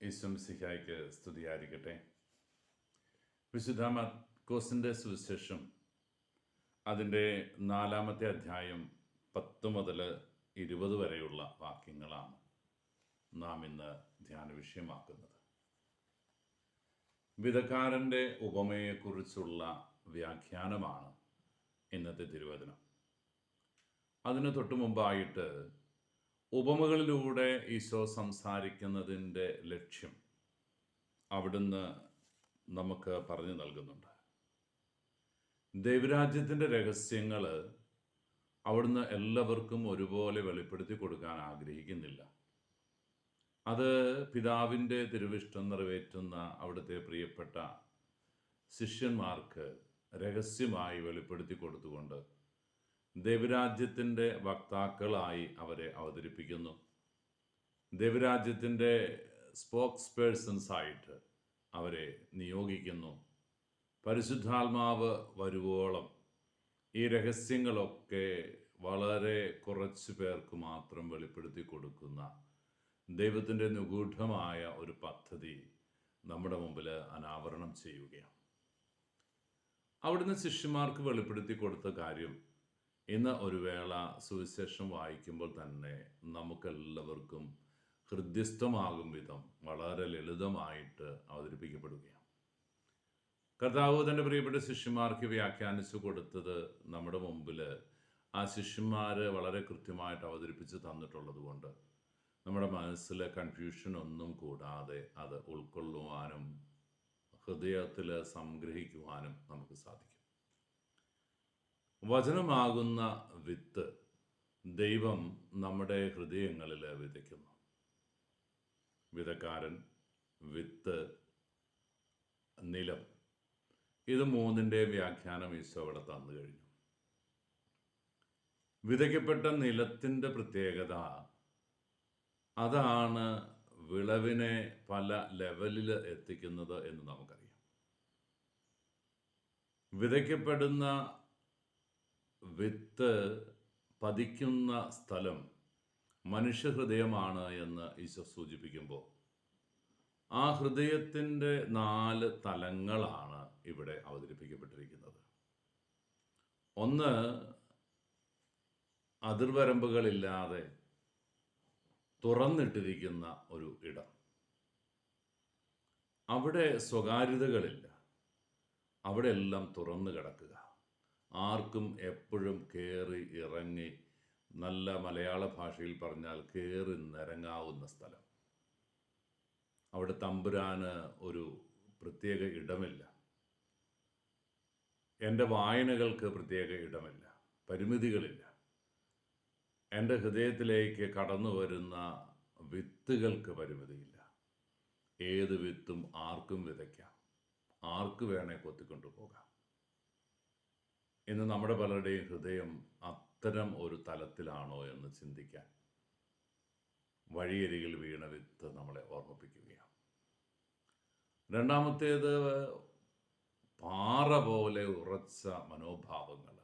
ഈശ്വംസിഹായ്ക്ക് സ്തുതിയായിരിക്കട്ടെ. വിശുദ്ധ മർക്കോസിൻ്റെ സുവിശേഷം അതിൻ്റെ 4-ാമത്തെ അധ്യായം 10 മുതൽ 20 വരെയുള്ള വാക്യങ്ങളാണ് നാം ഇന്ന് ധ്യാന വിഷയമാക്കുന്നത്. വിധക്കാരൻ്റെ ഉപമയെക്കുറിച്ചുള്ള വ്യാഖ്യാനമാണ് ഇന്നത്തെ തിരുവചനം. അതിന് തൊട്ടു മുമ്പായിട്ട് ഉപമകളിലൂടെ ഈശോ സംസാരിക്കുന്നതിൻ്റെ ലക്ഷ്യം അവിടുന്ന് നമുക്ക് പറഞ്ഞു നൽകുന്നുണ്ട്. ദൈവരാജ്യത്തിൻ്റെ രഹസ്യങ്ങൾ അവിടുന്ന് എല്ലാവർക്കും ഒരുപോലെ വെളിപ്പെടുത്തി കൊടുക്കാൻ ആഗ്രഹിക്കുന്നില്ല. അത് പിതാവിൻ്റെ തിരുവിഷ്ടം നിറവേറ്റുന്ന അവിടുത്തെ പ്രിയപ്പെട്ട ശിഷ്യന്മാർക്ക് രഹസ്യമായി വെളിപ്പെടുത്തി കൊടുത്തുകൊണ്ട് ദൈവരാജ്യത്തിൻ്റെ വക്താക്കളായി അവരെ അവതരിപ്പിക്കുന്നു. ദൈവരാജ്യത്തിൻ്റെ സ്പോക്സ് പേഴ്സൺസായിട്ട് അവരെ നിയോഗിക്കുന്നു. പരിശുദ്ധാത്മാവ് വരുവോളം ഈ രഹസ്യങ്ങളൊക്കെ വളരെ കുറച്ച് പേർക്ക് മാത്രം വെളിപ്പെടുത്തി കൊടുക്കുന്ന ദൈവത്തിൻ്റെ നിഗൂഢമായ ഒരു പദ്ധതി നമ്മുടെ മുമ്പിൽ അനാവരണം ചെയ്യുകയാണ്. അവിടുന്ന് ശിഷ്യന്മാർക്ക് വെളിപ്പെടുത്തി കൊടുത്ത കാര്യം ഇന്ന് ഒരു വേള സുവിശേഷം വായിക്കുമ്പോൾ തന്നെ നമുക്കെല്ലാവർക്കും ഹൃദ്യസ്ഥമാകും വിധം വളരെ ലളിതമായിട്ട് അവതരിപ്പിക്കപ്പെടുകയാണ്. കർത്താവ് തൻ്റെ പ്രിയപ്പെട്ട ശിഷ്യന്മാർക്ക് വ്യാഖ്യാനിച്ചു കൊടുത്തത് നമ്മുടെ മുമ്പിൽ ആ ശിഷ്യന്മാർ വളരെ കൃത്യമായിട്ട് അവതരിപ്പിച്ച് തന്നിട്ടുള്ളത് കൊണ്ട് നമ്മുടെ മനസ്സിലെ കൺഫ്യൂഷൻ ഒന്നും കൂടാതെ അത് ഉൾക്കൊള്ളുവാനും ഹൃദയത്തിൽ സംഗ്രഹിക്കുവാനും നമുക്ക് സാധിക്കും. വചനമാകുന്ന വിത്ത് ദൈവം നമ്മുടെ ഹൃദയങ്ങളിൽ വിതയ്ക്കുന്നു. വിതക്കാരൻ, വിത്ത്, നിലം, ഇത് മൂന്നിൻ്റെ വ്യാഖ്യാനം ഈശോ അവിടെ തന്നു കഴിഞ്ഞു. വിതയ്ക്കപ്പെട്ട നിലത്തിൻ്റെ പ്രത്യേകത അതാണ് വിളവിനെ പല ലെവലിൽ എത്തിക്കുന്നത് എന്ന് നമുക്കറിയാം. വിതയ്ക്കപ്പെടുന്ന വിത്ത് പതിക്കുന്ന സ്ഥലം മനുഷ്യഹൃദയമാണ് എന്ന് ഈശോ സൂചിപ്പിക്കുമ്പോൾ ആ ഹൃദയത്തിൻ്റെ 4 തലങ്ങളാണ് ഇവിടെ അവതരിപ്പിക്കപ്പെട്ടിരിക്കുന്നത്. ഒന്ന്, അതിർവരമ്പുകളില്ലാതെ തുറന്നിട്ടിരിക്കുന്ന ഒരു ഇടം. അവിടെ സ്വകാര്യതകളില്ല, അവിടെ എല്ലാം തുറന്നു കിടക്കുക. ആർക്കും എപ്പോഴും കയറി ഇറങ്ങി, നല്ല മലയാള ഭാഷയിൽ പറഞ്ഞാൽ കയറി നിരങ്ങാവുന്ന സ്ഥലം. അവിടെ തമ്പുരാന് ഒരു പ്രത്യേക ഇടമില്ല. എൻ്റെ വായനകൾക്ക് പ്രത്യേക ഇടമില്ല, പരിമിതികളില്ല. എൻ്റെ ഹൃദയത്തിലേക്ക് കടന്നു വരുന്ന വിത്തുകൾക്ക് പരിമിതിയില്ല. ഏത് വിത്തും ആർക്കും വിതയ്ക്കാം, ആർക്ക് വേണേ കൊത്തിക്കൊണ്ടു പോകാം. ഇന്ന് നമ്മുടെ പലരുടെയും ഹൃദയം അത്തരം ഒരു തലത്തിലാണോ എന്ന് ചിന്തിക്കാൻ വഴിയരികിൽ വീണ വിത്ത് നമ്മളെ ഓർമ്മിപ്പിക്കുകയാണ്. രണ്ടാമത്തേത്, പാറ പോലെ ഉറച്ച മനോഭാവങ്ങൾ.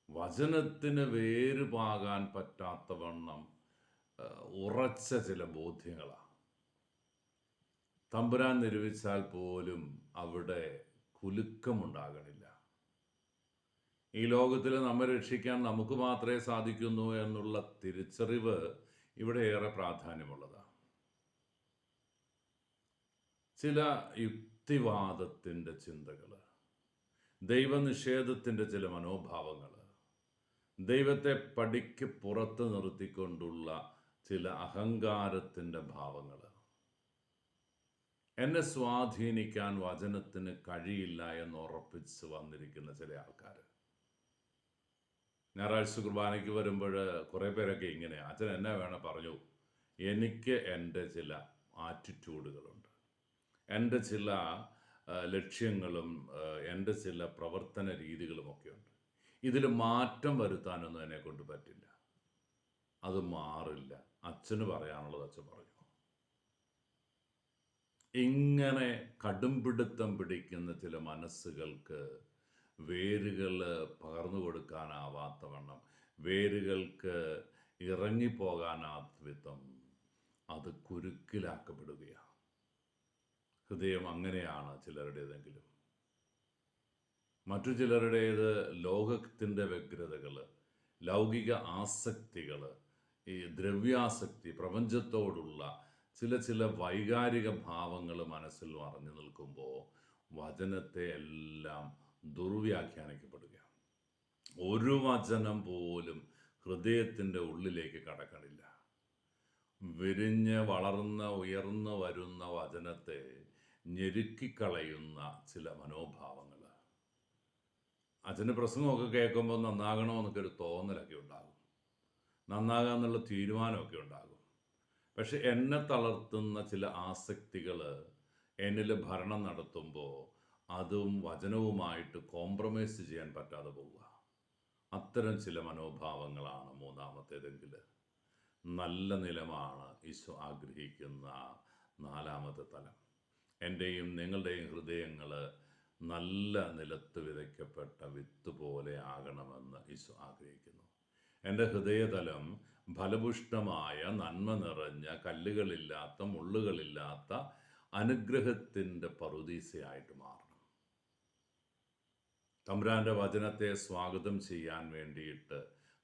വചനത്തിന് വേരുപാകാൻ പറ്റാത്തവണ്ണം ഉറച്ച ചില ബോധ്യങ്ങളാണ്. തമ്പുരാൻ നിരൂപിച്ചാൽ പോലും അവിടെ കുലുക്കമുണ്ടാകണില്ല. ഈ ലോകത്തിൽ നമ്മെ രക്ഷിക്കാൻ നമുക്ക് മാത്രമേ സാധിക്കുന്നു എന്നുള്ള തിരിച്ചറിവ് ഇവിടെ ഏറെ പ്രാധാന്യമുള്ളതാണ്. ചില യുക്തിവാദത്തിൻ്റെ ചിന്തകൾ, ദൈവനിഷേധത്തിൻ്റെ ചില മനോഭാവങ്ങൾ, ദൈവത്തെ പടിക്ക് പുറത്ത് നിർത്തിക്കൊണ്ടുള്ള ചില അഹങ്കാരത്തിൻ്റെ ഭാവങ്ങൾ, എന്നെ സ്വാധീനിക്കാൻ വചനത്തിന് കഴിയില്ല എന്ന് ഉറപ്പിച്ച് വന്നിരിക്കുന്ന ചില ആൾക്കാർ. ഞായറാഴ്ച കുർബാനയ്ക്ക് വരുമ്പോൾ കുറേ പേരൊക്കെ ഇങ്ങനെ, അച്ഛൻ എന്നെ വേണം പറഞ്ഞു, എനിക്ക് എൻ്റെ ചില ആറ്റിറ്റ്യൂഡുകളുണ്ട്, എൻ്റെ ചില ലക്ഷ്യങ്ങളും എൻ്റെ ചില പ്രവർത്തന രീതികളുമൊക്കെ ഉണ്ട്. ഇതിൽ മാറ്റം വരുത്താനൊന്നും എന്നെ കൊണ്ട് പറ്റില്ല, അത് മാറില്ല, അച്ഛന് പറയാനുള്ളത് അച്ഛൻ പറഞ്ഞു. ഇങ്ങനെ കടുംപിടുത്തം പിടിക്കുന്ന ചില മനസ്സുകൾക്ക് വേരുകൾ പകർന്നു കൊടുക്കാനാവാത്ത വണ്ണം, വേരുകൾക്ക് ഇറങ്ങിപ്പോകാനാത്ത വിധം അത് കുരുക്കിലാക്കപ്പെടുകയാണ്. ഹൃദയം അങ്ങനെയാണ് ചിലരുടേതെങ്കിലും. മറ്റു ചിലരുടേത് ലോകത്തിൻ്റെ വ്യഗ്രതകൾ, ലൗകിക ആസക്തികൾ, ഈ ദ്രവ്യാസക്തി, പ്രപഞ്ചത്തോടുള്ള ചില വൈകാരിക ഭാവങ്ങൾ മനസ്സിൽ മറഞ്ഞു നിൽക്കുമ്പോൾ വചനത്തെ എല്ലാം ദുർവ്യാഖ്യാനിക്കപ്പെടുക. ഒരു വചനം പോലും ഹൃദയത്തിൻ്റെ ഉള്ളിലേക്ക് കടക്കണില്ല. വിരിഞ്ഞ് വളർന്ന് ഉയർന്നു വരുന്ന വചനത്തെ ഞെരുക്കിക്കളയുന്ന ചില മനോഭാവങ്ങൾ. അച്ഛൻ്റെ പ്രസംഗമൊക്കെ കേൾക്കുമ്പോൾ നന്നാകണമെന്നൊക്കെ ഒരു തോന്നലൊക്കെ ഉണ്ടാകും, നന്നാകാമെന്നുള്ള തീരുമാനമൊക്കെ ഉണ്ടാകും. പക്ഷെ എന്നെ തളർത്തുന്ന ചില ആസക്തികൾ എന്നിൽ ഭരണം നടത്തുമ്പോൾ അതും വചനവുമായിട്ട് കോംപ്രമൈസ് ചെയ്യാൻ പറ്റാതെ പോവുക. അത്തരം ചില മനോഭാവങ്ങളാണ് മൂന്നാമത്തേതെങ്കിൽ. നല്ല നിലമാണ് ഈശോ ആഗ്രഹിക്കുന്ന നാലാമത്തെ തലം. എൻ്റെയും നിങ്ങളുടെയും ഹൃദയങ്ങൾ നല്ല നിലത്ത് വിതയ്ക്കപ്പെട്ട വിത്ത് പോലെ ആകണമെന്ന് ഈശോ ആഗ്രഹിക്കുന്നു. എൻ്റെ ഹൃദയതലം ഫലപുഷ്ടമായ നന്മ നിറഞ്ഞ കല്ലുകളില്ലാത്ത മുള്ളുകളില്ലാത്ത അനുഗ്രഹത്തിൻ്റെ പറുദീസയായിട്ട് മാറണം. തമ്പുരാൻ്റെ വചനത്തെ സ്വാഗതം ചെയ്യാൻ വേണ്ടിയിട്ട്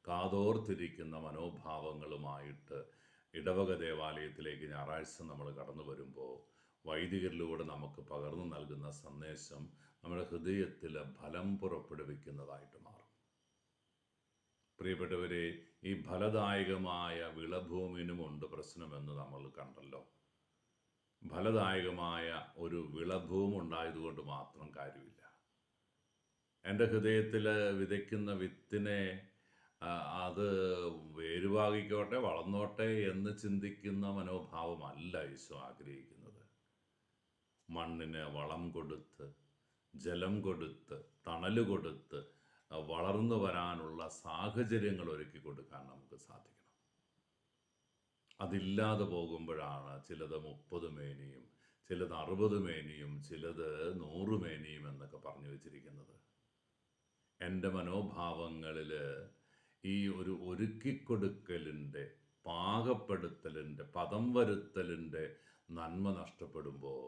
കാതോർത്തിരിക്കുന്ന മനോഭാവങ്ങളുമായിട്ട് ഇടവക ദേവാലയത്തിലേക്ക് ഞായറാഴ്ച നമ്മൾ കടന്നു വരുമ്പോൾ വൈദികരിലൂടെ നമുക്ക് പകർന്നു നൽകുന്ന സന്ദേശം നമ്മുടെ ഹൃദയത്തിൽ ഫലം പുറപ്പെടുവിക്കുന്നതായിട്ട് മാറും. പ്രിയപ്പെട്ടവരെ, ഈ ഫലദായകമായ വിളഭൂമിനുമുണ്ട് പ്രശ്നമെന്ന് നമ്മൾ കണ്ടല്ലോ. ഫലദായകമായ ഒരു വിളഭൂമി ഉണ്ടായതുകൊണ്ട് മാത്രം കാര്യമില്ല. എൻ്റെ ഹൃദയത്തിൽ വിതയ്ക്കുന്ന വിത്തിനെ അത് വേരുവാകിക്കോട്ടെ, വളർന്നോട്ടെ എന്ന് ചിന്തിക്കുന്ന മനോഭാവമല്ല ഈശോ ആഗ്രഹിക്കുന്നത്. മണ്ണിന് വളം കൊടുത്ത്, ജലം കൊടുത്ത്, തണൽ കൊടുത്ത് വളർന്നു വരാനുള്ള സാഹചര്യങ്ങൾ ഒരുക്കി കൊടുക്കാൻ നമുക്ക് സാധിക്കണം. അതില്ലാതെ പോകുമ്പോഴാണ് ചിലത് 30 മേനിയും ചിലത് 60 മേനിയും ചിലത് 100 മേനിയും എന്നൊക്കെ പറഞ്ഞു വെച്ചിരിക്കുന്നത്. എൻ്റെ മനോഭാവങ്ങളിൽ ഈ ഒരു ഒരുക്കിക്കൊടുക്കലിൻ്റെ, പാകപ്പെടുത്തലിൻ്റെ, പദം വരുത്തലിൻ്റെ നന്മ നഷ്ടപ്പെടുമ്പോൾ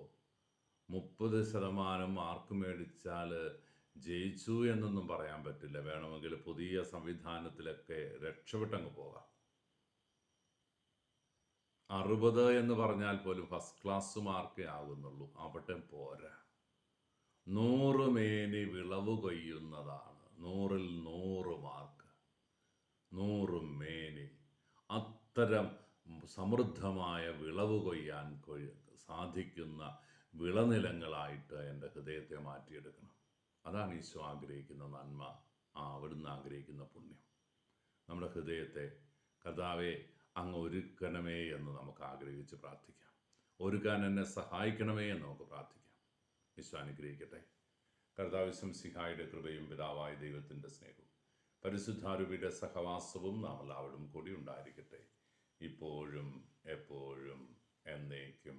30% മാർക്ക് മേടിച്ചാൽ ജയിച്ചു എന്നൊന്നും പറയാൻ പറ്റില്ല. വേണമെങ്കിൽ പുതിയ സംവിധാനത്തിലൊക്കെ രക്ഷപ്പെട്ടങ്ങ് പോകാം. 60 എന്ന് പറഞ്ഞാൽ പോലും ഫസ്റ്റ് ക്ലാസ് മാർക്കേ ആകുന്നുള്ളൂ. അവിടെ പോരാ. 100 മേനി വിളവ് കൊയ്യുന്നതാണ്. 100ൽ 100 മാർക്ക്, 100 മേനി. അത്തരം സമൃദ്ധമായ വിളവ് കൊയ്യാൻ സാധിക്കുന്ന വിളനിലങ്ങളായിട്ട് എൻ്റെ ഹൃദയത്തെ മാറ്റിയെടുക്കണം. അതാണ് ഈശോ ആഗ്രഹിക്കുന്ന നന്മ, അവിടുന്ന് ആഗ്രഹിക്കുന്ന പുണ്യം. നമ്മുടെ ഹൃദയത്തെ കർത്താവെ അങ്ങ് ഒരുക്കണമേ എന്ന് നമുക്ക് ആഗ്രഹിച്ച് പ്രാർത്ഥിക്കാം. ഒരുക്കാൻ എന്നെ സഹായിക്കണമേ എന്ന് നമുക്ക് പ്രാർത്ഥിക്കാം. ഈശോ അനുഗ്രഹിക്കട്ടെ. കർത്താവ് ശംസിഹായുടെ കൃപയും പിതാവായ ദൈവത്തിൻ്റെ സ്നേഹവും പരിശുദ്ധാരൂപിയുടെ സഹവാസവും നാം എല്ലാവരും കൂടി ഉണ്ടായിരിക്കട്ടെ, ഇപ്പോഴും എപ്പോഴും എന്നേക്കും.